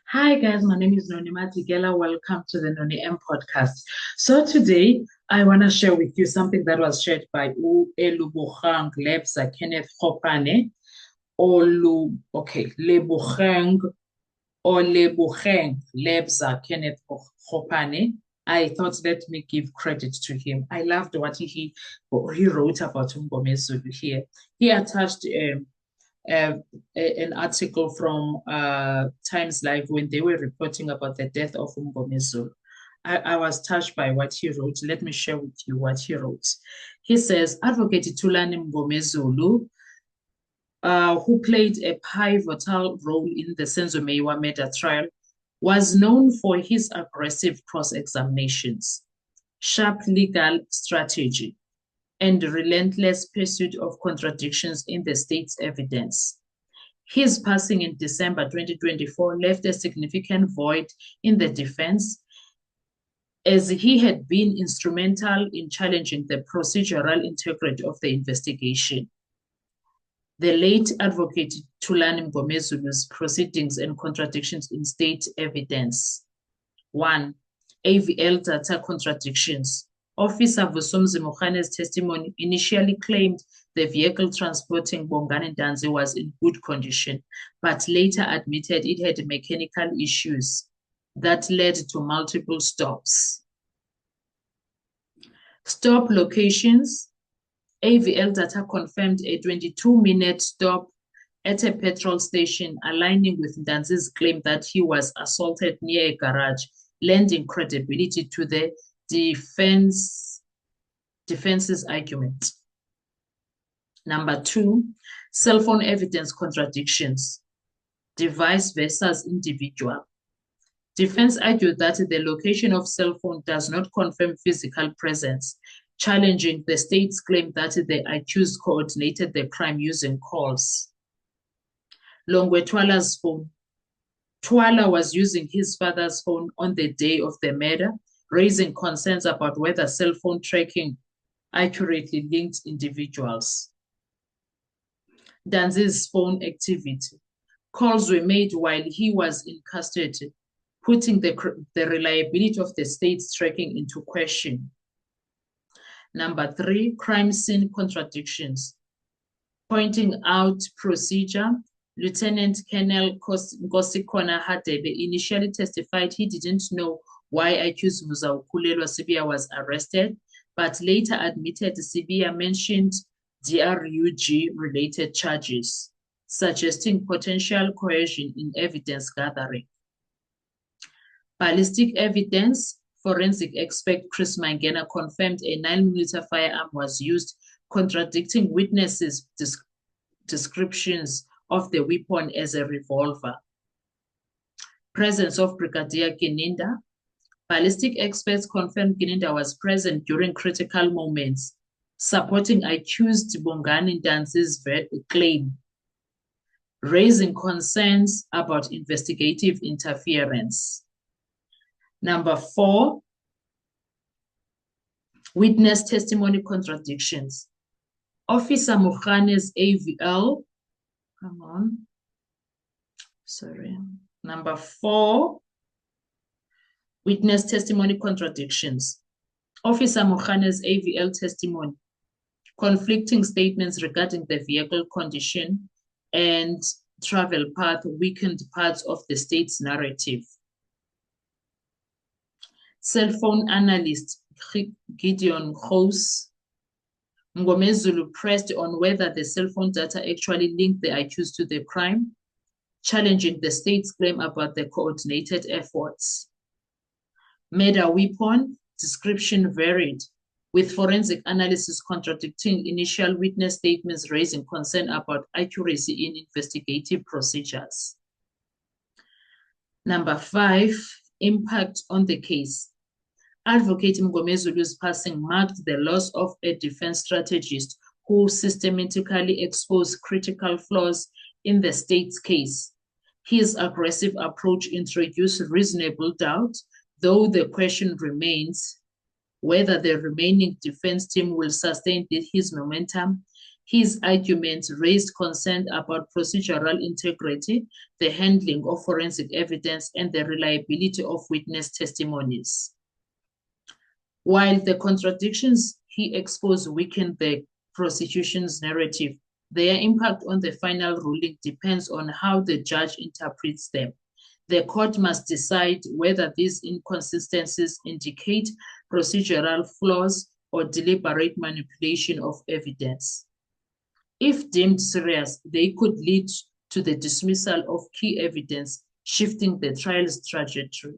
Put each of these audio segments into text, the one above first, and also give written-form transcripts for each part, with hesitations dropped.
Hi guys, my name is Noni Matigela. Welcome to the Noni M podcast. So today I want to share with you something that was shared by Elubuchang Lebza Kenneth Khopane Lebuchang or Lebuchang Lebza Kenneth Khopane. I thought let me give credit to him. I loved what he wrote about Mngomezulu here. He attached uh, an article from Times Live when they were reporting about the death of Mngomezulu. I was touched by what he wrote. Let me share with you what he wrote. He says, Advocate Thulani Mngomezulu, who played a pivotal role in the Senzo Meyiwa murder trial, was known for his aggressive cross-examinations, sharp legal strategy, and relentless pursuit of contradictions in the state's evidence. His passing in December 2024 left a significant void in the defense, as he had been instrumental in challenging the procedural integrity of the investigation. The late Advocate Thulani Mngomezulu's proceedings and contradictions in state evidence. 1. AVL data contradictions. Officer Vusumuzi Mokgane's testimony initially claimed the vehicle transporting Bongani Ntanzi was in good condition, but later admitted it had mechanical issues that led to multiple stops. Stop locations. AVL data confirmed a 22-minute stop at a petrol station, aligning with Ntanzi's claim that he was assaulted near a garage, lending credibility to the defense's argument. Number 2, cell phone evidence contradictions. Device versus individual. Defense argued that the location of cell phone does not confirm physical presence, challenging the state's claim that the accused coordinated the crime using calls. Longwe Twala's phone. Twala was using his father's phone on the day of the murder, raising concerns about whether cell phone tracking accurately linked individuals. Ntanzi's phone activity. Calls were made while he was in custody, putting the reliability of the state's tracking into question. Number 3, crime scene contradictions. Pointing out procedure, Lieutenant Colonel Nkosikhona Hadebe initially testified he didn't know why accused Muzawukhulelwa Sibiya was arrested, but later admitted Sibiya mentioned DRUG-related charges, suggesting potential coercion in evidence gathering. Ballistic evidence. Forensic expert Chris Mangena confirmed a 9mm firearm was used, contradicting witnesses' descriptions of the weapon as a revolver. Presence of Brigadier Gininda. Ballistic experts confirmed Gininda was present during critical moments, supporting accused Bongani Ntanzi's claim, raising concerns about investigative interference. Number 4, witness testimony contradictions. Officer Mokgane's AVL, Number 4, witness testimony contradictions. Officer Mokgane's AVL testimony, conflicting statements regarding the vehicle condition and travel path weakened parts of the state's narrative. Cell phone analyst Gideon Gous. Mngomezulu pressed on whether the cell phone data actually linked the accused to the crime, challenging the state's claim about the coordinated efforts. Murder weapon description varied, with forensic analysis contradicting initial witness statements, raising concern about accuracy in investigative procedures. Number 5, impact on the case. Advocate Mngomezulu's passing marked the loss of a defense strategist who systematically exposed critical flaws in the state's case. His aggressive approach introduced reasonable doubt, though the question remains whether the remaining defense team will sustain his momentum His arguments raised concern about procedural integrity, the handling of forensic evidence, and the reliability of witness testimonies. While the contradictions he exposed weakened the prosecution's narrative, their impact on the final ruling depends on how the judge interprets them. The court must decide whether these inconsistencies indicate procedural flaws or deliberate manipulation of evidence. If deemed serious, they could lead to the dismissal of key evidence, shifting the trial's trajectory.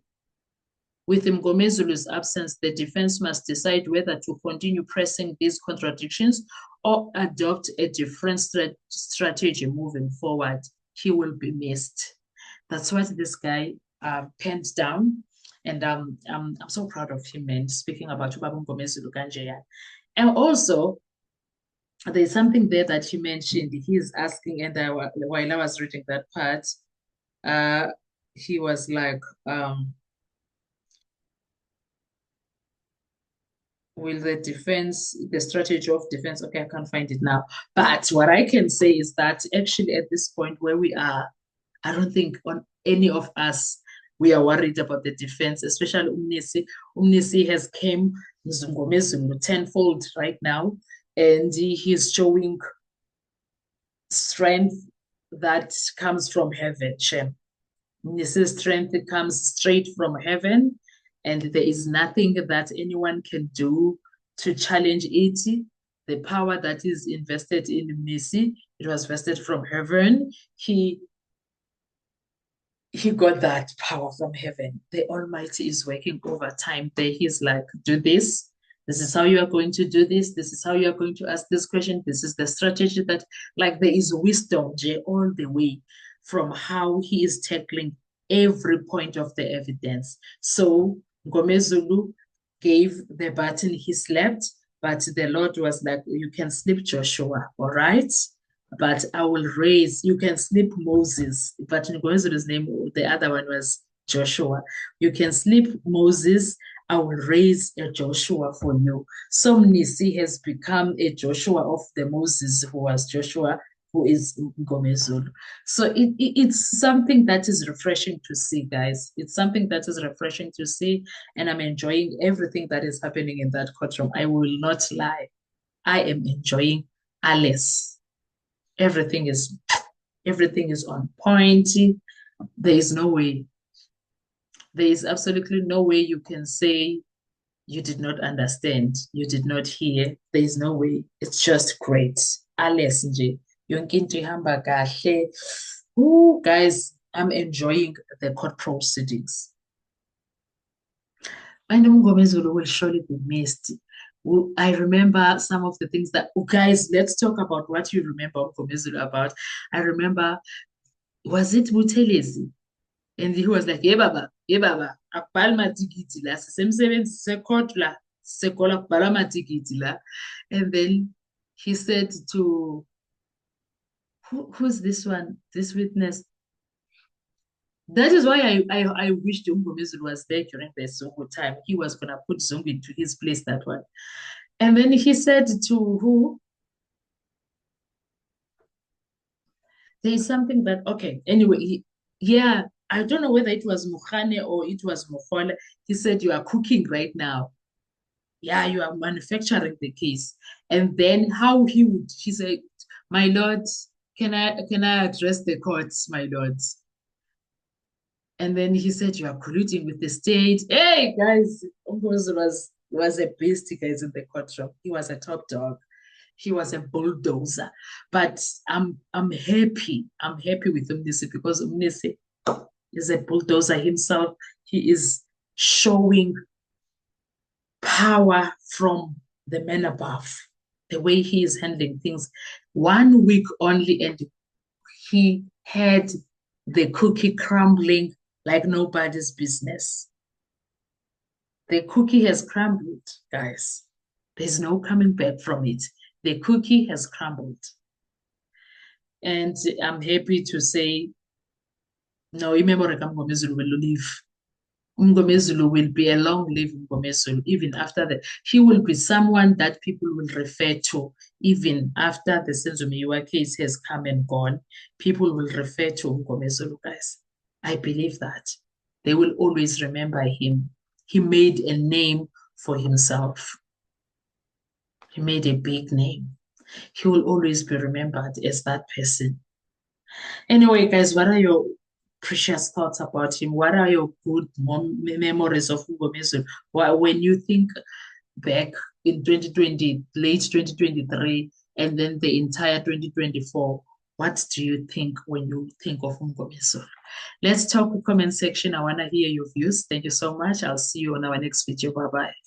With Mngomezulu's absence, the defense must decide whether to continue pressing these contradictions or adopt a different strategy moving forward. He will be missed. That's what this guy penned down. And I'm so proud of him, man, speaking about Ubaba Mngomezulu Kanjeya. And also, there's something there that he mentioned. He's asking, and while I was reading that part, he was like, will the defense, the strategy of defense, okay, I can't find it now. But what I can say is that actually at this point where we are, I don't think on any of us, we are worried about the defense, especially Umnisi. Umnisi has came Mngomezulu tenfold right now, and he's showing strength that comes from heaven, Shem. Umnisi's strength comes straight from heaven, and there is nothing that anyone can do to challenge it. The power that is invested in Umnisi, it was vested from heaven. He got that power from heaven. The Almighty is working over time. There he's like, do this. This is how you are going to do this. This is how you are going to ask this question. This is the strategy that, like, there is wisdom, Jay, all the way from how he is tackling every point of the evidence. So Mngomezulu gave the button, he slept, but the Lord was like, you can sleep, Joshua, all right? But I will raise, you can sleep, Moses. But Mngomezulu's name, the other one was Joshua. You can sleep, Moses. I will raise a Joshua for you. So Mnisi has become a Joshua of the Moses who was Joshua, who is Mngomezulu. So it's something that is refreshing to see, guys. It's something that is refreshing to see, and I'm enjoying everything that is happening in that courtroom. I will not lie. I am enjoying Alice. Everything is on point. There is no way. There is absolutely no way you can say you did not understand, you did not hear. There is no way. It's just great. Alice nje. Yonke into ihamba kahle. Ooh, guys, I'm enjoying the court proceedings. I know Mngomezulu will surely be missed. I remember some of the things that, guys, let's talk about what you remember Mngomezulu about. I remember, was it Buthelezi? And he was like, baba, akubhali matikiti la, sisemsebenzise court la, sekola akubhala matikiti la. And then he said to, who's this one, this witness? That is why I wished Mngomezulu was there during the Zungu time. He was going to put Zungu into his place, that one. And then he said to who? There is something that, okay, anyway, yeah, I don't know whether it was Mukhane or it was Mokhola. He said, you are cooking right now. Yeah, you are manufacturing the case. And then how he said, my lord, can I address the courts, my lords? And then he said, you are colluding with the state. Hey, guys, was a beast, guys, in the courtroom. He was a top dog. He was a bulldozer. But I'm happy. I'm happy with Umnisi because Umnisi is a bulldozer himself. He is showing power from the man above, the way he is handling things. 1 week only, and he had the cookie crumbling like nobody's business. The cookie has crumbled, guys. There's no coming back from it. The cookie has crumbled. And I'm happy to say, no, Mngomezulu will leave. Mngomezulu will be a long-living Mngomezulu even after that. He will be someone that people will refer to even after the Senzomiwa case has come and gone. People will refer to Mngomezulu, guys. I believe that. They will always remember him. He made a name for himself. He made a big name. He will always be remembered as that person. Anyway, guys, what are your precious thoughts about him? What are your good memories of Mngomezulu? When you think back in 2020, late 2023, and then the entire 2024, what do you think when you think of Mngomezulu? Let's talk in the comment section. I want to hear your views. Thank you so much. I'll see you on our next video. Bye-bye.